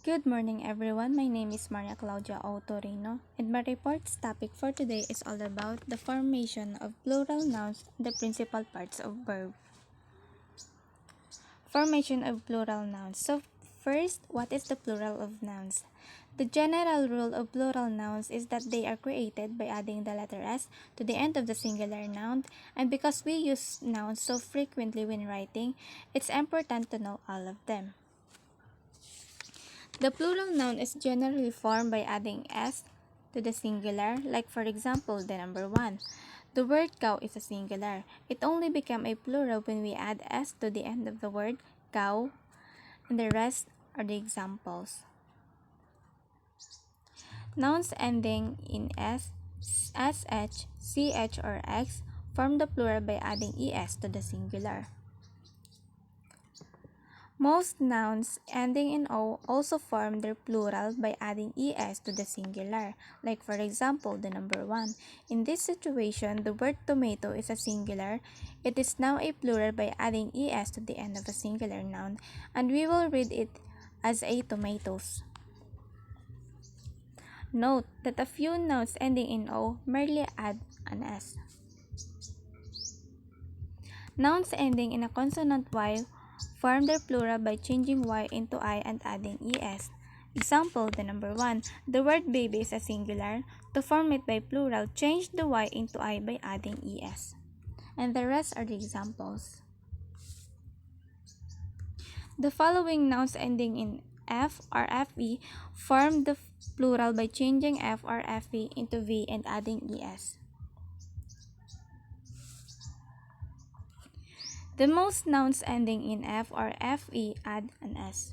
Good morning, everyone. My name is Maria Claudia Autorino, and my report's topic for today is all about the formation of plural nouns and the principal parts of verb. Formation of plural nouns. So, first, what is the plural of nouns? The general rule of plural nouns is that they are created by adding the letter S to the end of the singular noun, and because we use nouns so frequently when writing, it's important to know all of them. The plural noun is generally formed by adding s to the singular, like for example, the number 1. The word cow is a singular. It only becomes a plural when we add s to the end of the word cow, and the rest are the examples. Nouns ending in s, sh, ch, or x form the plural by adding es to the singular. Most nouns ending in O also form their plural by adding es to the singular, like for example, the number 1. In this situation, the word tomato is a singular. It is now a plural by adding es to the end of a singular noun, and we will read it as a tomatoes. Note that a few nouns ending in O merely add an s. Nouns ending in a consonant Y form their plural by changing Y into I and adding es. Example, the number 1. The word baby is a singular. To form it by plural, change the Y into I by adding es. And the rest are the examples. The following nouns ending in F or FE form the plural by changing F or FE into V and adding es. The most nouns ending in F or FE add an S.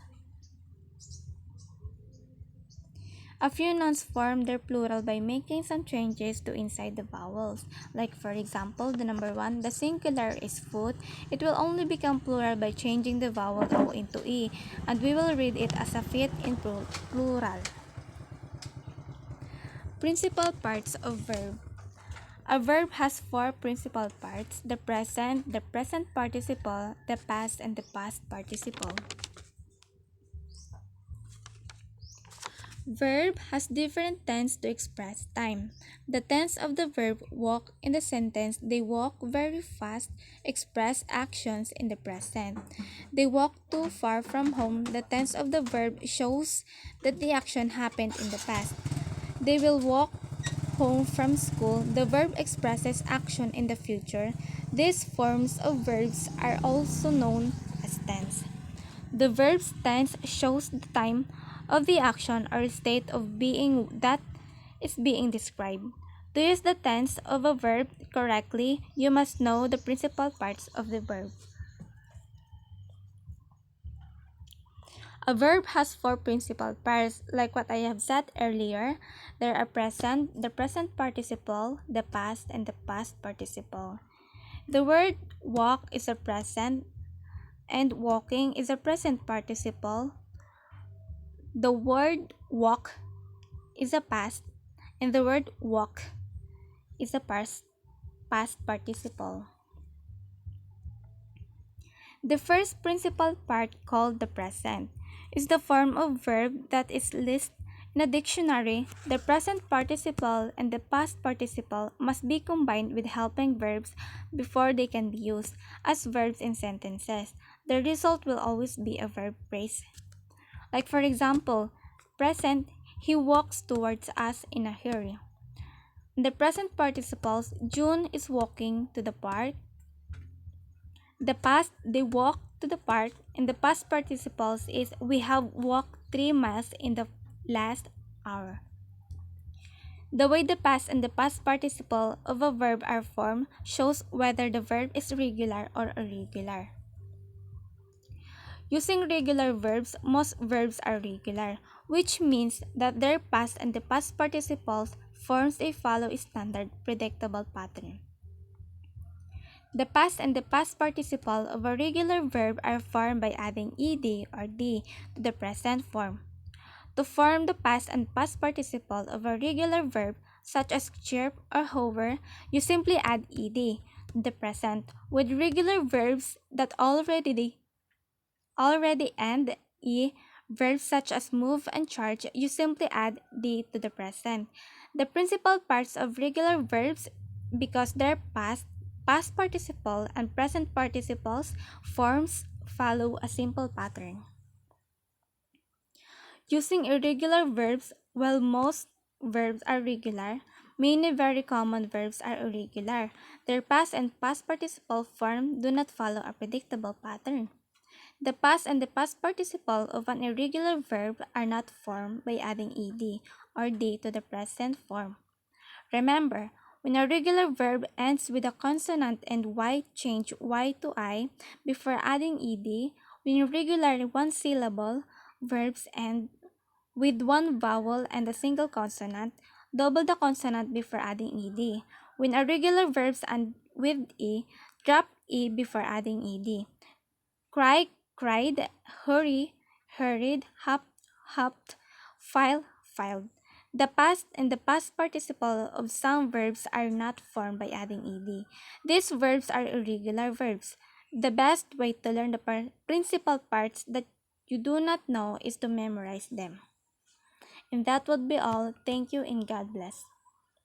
A few nouns form their plural by making some changes to inside the vowels. Like for example, the number 1, the singular is foot. It will only become plural by changing the vowel O into E, and we will read it as a feet in plural. Principal parts of verb. A verb has 4 principal parts: the present participle, the past, and the past participle. Verb has different tense to express time. The tense of the verb walk in the sentence, they walk very fast, express actions in the present. They walk too far from home. The tense of the verb shows that the action happened in the past. They will walk home from school. The verb expresses action in the future. These forms of verbs are also known as tense. The verb's tense shows the time of the action or state of being that is being described. To use the tense of a verb correctly, you must know the principal parts of the verb. A verb has 4 principal parts, like what I have said earlier. There are present, the present participle, the past, and the past participle. The word walk is a present, and walking is a present participle. The word walk is a past, and the word walk is a past participle. The first principal part, called the present, is the form of verb that is listed in a dictionary. The present participle and the past participle must be combined with helping verbs before they can be used as verbs in sentences. The result will always be a verb phrase. Like for example, present, he walks towards us in a hurry. In the present participles, June is walking to the park. The past, they walk to the park. In the past participles is we have walked 3 miles in the last hour. The way the past and the past participle of a verb are formed shows whether the verb is regular or irregular. Using regular verbs, most verbs are regular, which means that their past and the past participles forms a follow standard predictable pattern. The past and the past participle of a regular verb are formed by adding ed or d to the present form. To form the past and past participle of a regular verb, such as chirp or hover, you simply add ed to the present. With regular verbs that already end e, Verbs such as move and charge, you simply add the to the present. The principal parts of regular verbs, because they're past participle, and present participles, forms follow a simple pattern. Using irregular verbs, while most verbs are regular, many very common verbs are irregular. Their past and past participle form do not follow a predictable pattern. The past and the past participle of an irregular verb are not formed by adding ed or d to the present form. Remember, when a regular verb ends with a consonant and y, change y to I before adding ed. When irregular one syllable verbs end with one vowel and a single consonant, double the consonant before adding ed. When irregular verbs end with e, drop e before adding ed. Cry, cried, hurry, hurried, hop, hopped, file, filed. The past and the past participle of some verbs are not formed by adding ed. These verbs are irregular verbs. The best way to learn the principal parts that you do not know is to memorize them. And that would be all. Thank you and God bless.